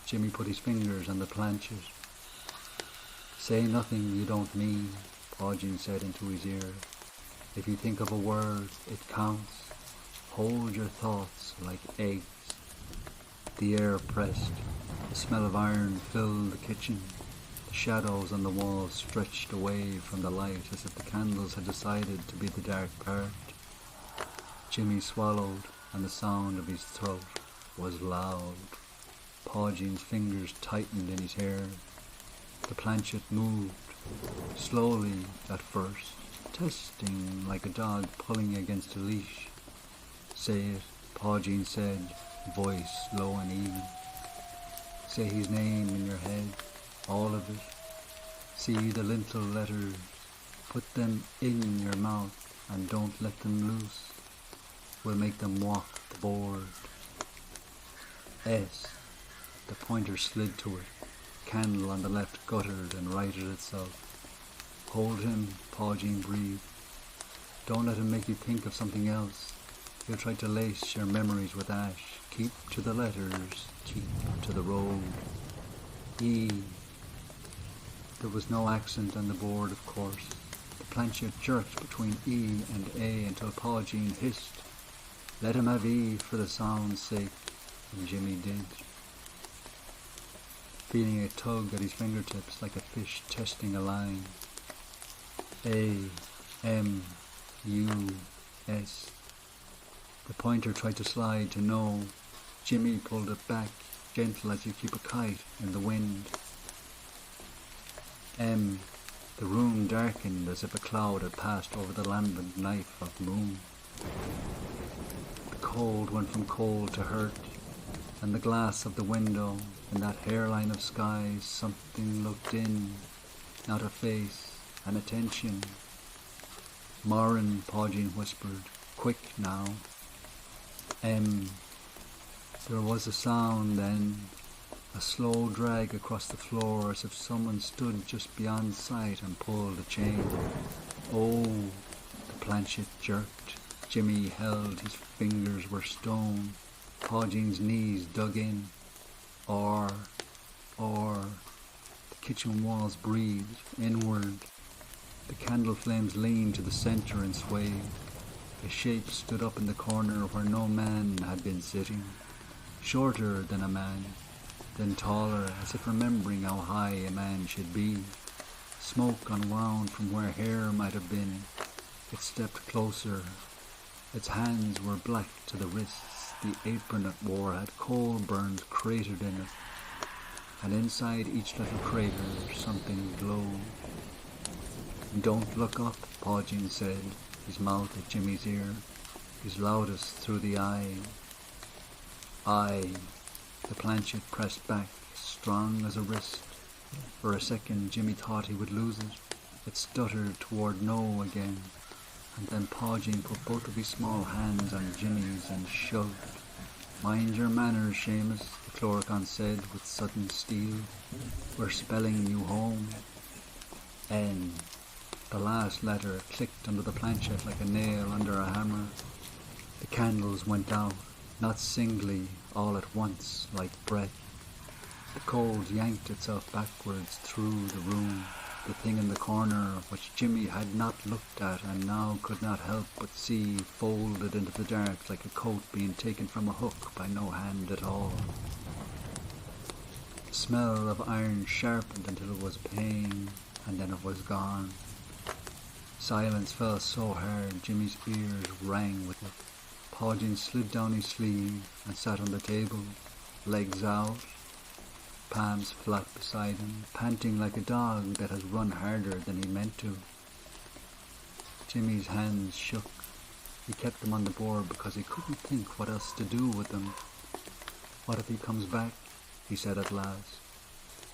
Jimmy put his fingers on the planchet. "Say nothing you don't mean," Paul Jean said into his ear. "If you think of a word, it counts. Hold your thoughts like eggs." The air pressed. The smell of iron filled the kitchen. The shadows on the walls stretched away from the light as if the candles had decided to be the dark part. Jimmy swallowed, and the sound of his throat was loud. Paul Jean's fingers tightened in his hair. The planchet moved, slowly at first, testing like a dog pulling against a leash. "Say it," Paul Jean said, voice low and even. "Say his name in your head, all of it. See the lintel letters. Put them in your mouth and don't let them loose. We'll make them walk the board." S. The pointer slid to it. Candle on the left guttered and righted itself. "Hold him," Paul Jean breathed. "Don't let him make you think of something else. He'll try to lace your memories with ash. Keep to the letters. Keep to the road. E." There was no accent on the board, of course. The planchet jerked between E and A until Paul Jean hissed, "Let him have E for the sound's sake," and Jimmy did. Feeling a tug at his fingertips like a fish testing a line. A, M, U, S. The pointer tried to slide to no. Jimmy pulled it back. gentle as you keep a kite in the wind. The room darkened as if a cloud had passed over the lambent knife of moon. The cold went from cold to hurt, and the glass of the window, in that hairline of sky, something looked in, not a face, an attention. Moran, Paugine whispered, quick now. There was a sound then, a slow drag across the floor as if someone stood just beyond sight and pulled a chain. Oh, the planchet jerked. Jimmy held, his fingers were stone. Paugine's knees dug in. Or, the kitchen walls breathed inward. The candle flames leaned to the centre and swayed. A shape stood up in the corner where no man had been sitting. Shorter than a man, then taller, as if remembering how high a man should be. Smoke unwound from where hair might have been. It stepped closer. Its hands were black to the wrists. The apron it wore had coal burns cratered in it, and inside each little crater something glowed. Don't look up, Paugine said, his mouth at Jimmy's ear, his loudest through the eye. The planchet pressed back, strong as a wrist. For a second Jimmy thought he would lose it. It stuttered toward no again, and then Paugine put both of his small hands on Jimmy's and shoved. Mind your manners, Seamus, the chloricon said with sudden steel. We're spelling you home. N. The last letter clicked under the planchet like a nail under a hammer. The candles went out, not singly, all at once, like breath. The cold yanked itself backwards through the room. The thing in the corner, which Jimmy had not looked at and now could not help but see, folded into the dark like a coat being taken from a hook by no hand at all. The smell of iron sharpened until it was pain, and then it was gone. Silence fell so hard Jimmy's ears rang with it. Paugine slid down his sleeve and sat on the table, legs out, palms flat beside him, panting like a dog that has run harder than he meant to. Jimmy's hands shook. He kept them on the board because he couldn't think what else to do with them. What if he comes back? He said at last.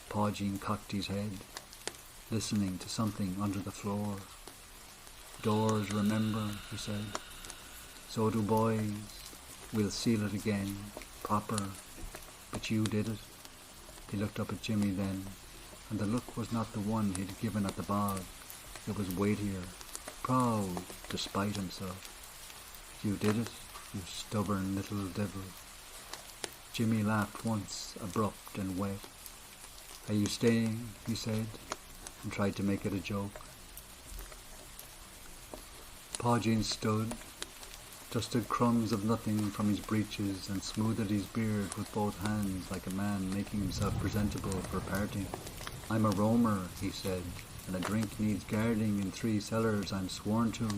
Paugine cocked his head, listening to something under the floor. Doors remember, he said. So do boys. We'll seal it again, proper. But you did it. He looked up at Jimmy then, and the look was not the one he'd given at the bog. It was weightier, proud, despite himself. You did it, you stubborn little devil. Jimmy laughed once, abrupt and wet. Are you staying? He said, and tried to make it a joke. Paugine stood, dusted crumbs of nothing from his breeches, and smoothed his beard with both hands like a man making himself presentable for parting. I'm a roamer, he said, and a drink needs guarding in 3 cellars I'm sworn to,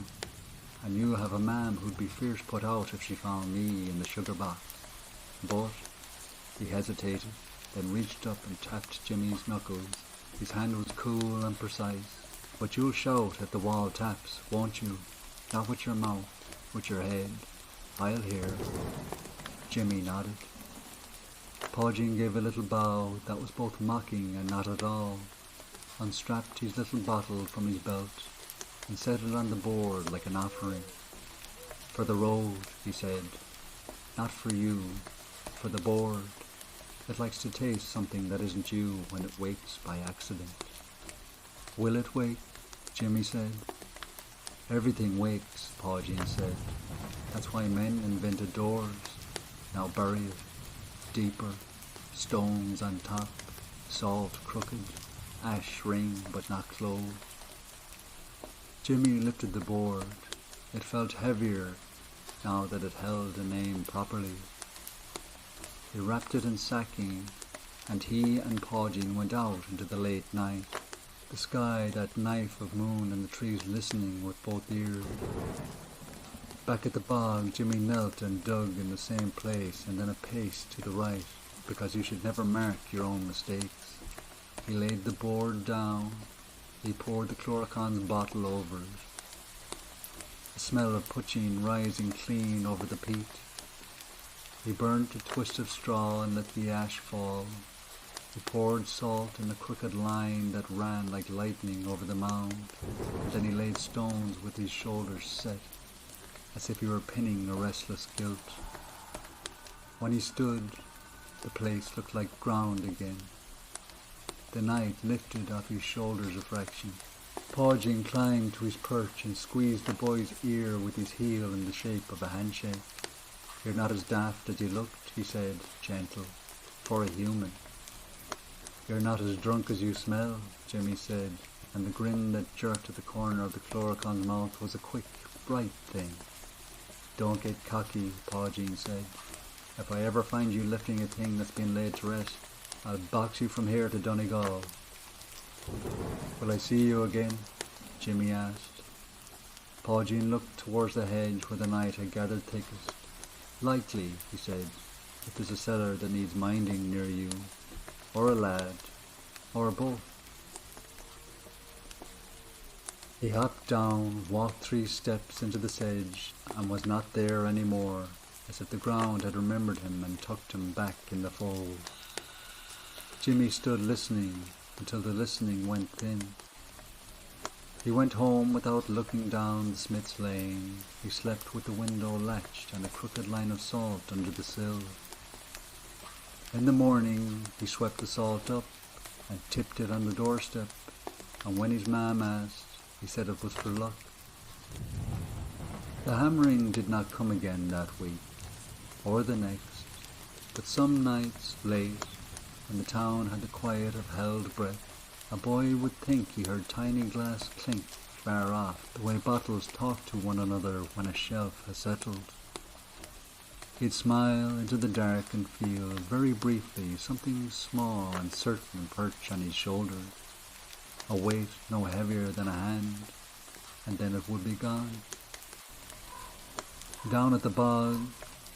and you have a ma'am who'd be fierce put out if she found me in the sugar box. But, he hesitated, then reached up and tapped Jimmy's knuckles. His hand was cool and precise. But you'll shout at the wall taps, won't you? Not with your mouth, with your head. I'll hear. Jimmy nodded. Paugine gave a little bow that was both mocking and not at all, unstrapped his little bottle from his belt, and set it on the board like an offering. For the road, he said. Not for you, for the board. It likes to taste something that isn't you when it wakes by accident. Will it wake? Jimmy said. Everything wakes, Paugine said. That's why men invented doors. Now bury it. Deeper. Stones on top. Salt crooked. Ash ring but not clove. Jimmy lifted the board. It felt heavier now that it held a name properly. He wrapped it in sacking, and he and Paugine went out into the late night. The sky, that knife of moon, and the trees listening with both ears. Back at the bog, Jimmy knelt and dug in the same place, and then a pace to the right. because you should never mark your own mistakes. He laid the board down. He poured the chlorocon's bottle over it. The smell of poaching rising clean over the peat. He burnt a twist of straw and let the ash fall. He poured salt in a crooked line that ran like lightning over the mound, and then he laid stones with his shoulders set, as if he were pinning a restless guilt. When he stood, the place looked like ground again. The night lifted off his shoulders a fraction. Pausing climbed to his perch and squeezed the boy's ear with his heel in the shape of a handshake. "You're not as daft as you looked," he said, gentle, "for a human." "You're not as drunk as you smell," Jimmy said, and the grin that jerked at the corner of the chlorocon's mouth was a quick, bright thing. "Don't get cocky," Paugene said. "If I ever find you lifting a thing that's been laid to rest, I'll box you from here to Donegal." "Will I see you again?" Jimmy asked. Paugene looked towards the hedge where the night had gathered thickest. "Likely," he said, "if there's a cellar that needs minding near you, or a lad, or both." He hopped down, walked 3 steps into the sedge, and was not there any more, as if the ground had remembered him and tucked him back in the fold. Jimmy stood listening until the listening went thin. He went home without looking down the Smith's lane. He slept with the window latched and a crooked line of salt under the sill. In the morning he swept the salt up and tipped it on the doorstep, and when his mam asked, he said it was for luck. The hammering did not come again that week, or the next, but some nights late, when the town had the quiet of held breath, a boy would think he heard tiny glass clink far off, the way bottles talk to one another when a shelf has settled. He'd smile into the dark and feel, very briefly, something small and certain perch on his shoulder, a weight no heavier than a hand, and then it would be gone. Down at the bog,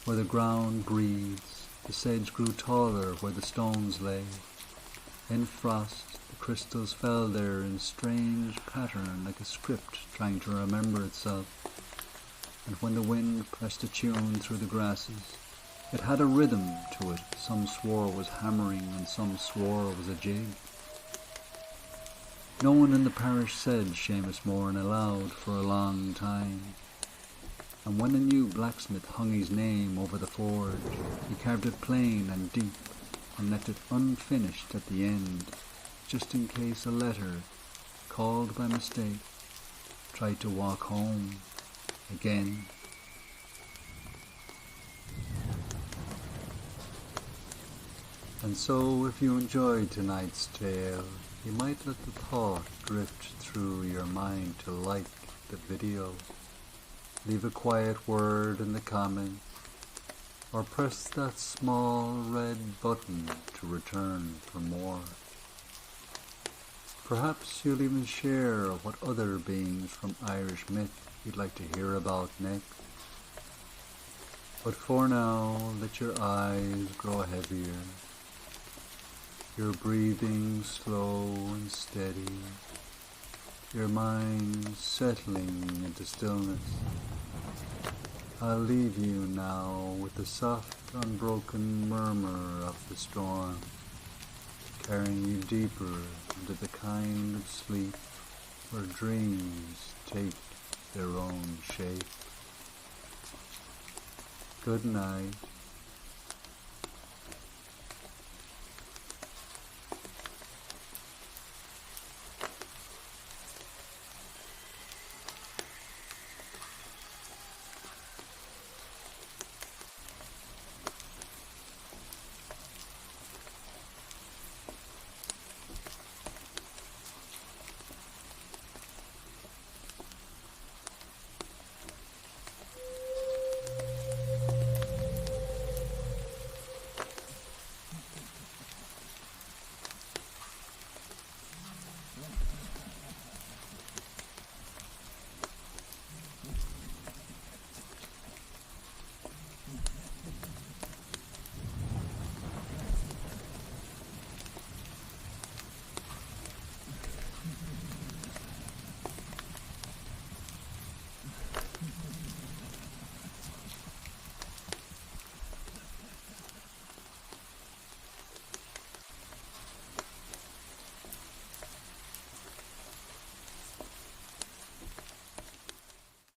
where the ground breathes, the sedge grew taller where the stones lay. In frost, the crystals fell there in strange pattern like a script trying to remember itself, and when the wind pressed a tune through the grasses, it had a rhythm to it. Some swore was hammering and some swore was a jig. No one in the parish said Seamus Moran aloud for a long time, and when a new blacksmith hung his name over the forge, he carved it plain and deep and left it unfinished at the end, just in case a letter, called by mistake, tried to walk home again. And so, if you enjoyed tonight's tale, you might let the thought drift through your mind to like the video. Leave a quiet word in the comments, or press that small red button to return for more. Perhaps you'll even share what other beings from Irish myth you'd like to hear about next. But for now, let your eyes grow heavier, your breathing slow and steady, your mind settling into stillness. I'll leave you now with the soft, unbroken murmur of the storm, carrying you deeper into the kind of sleep where dreams take their own shape. Good night.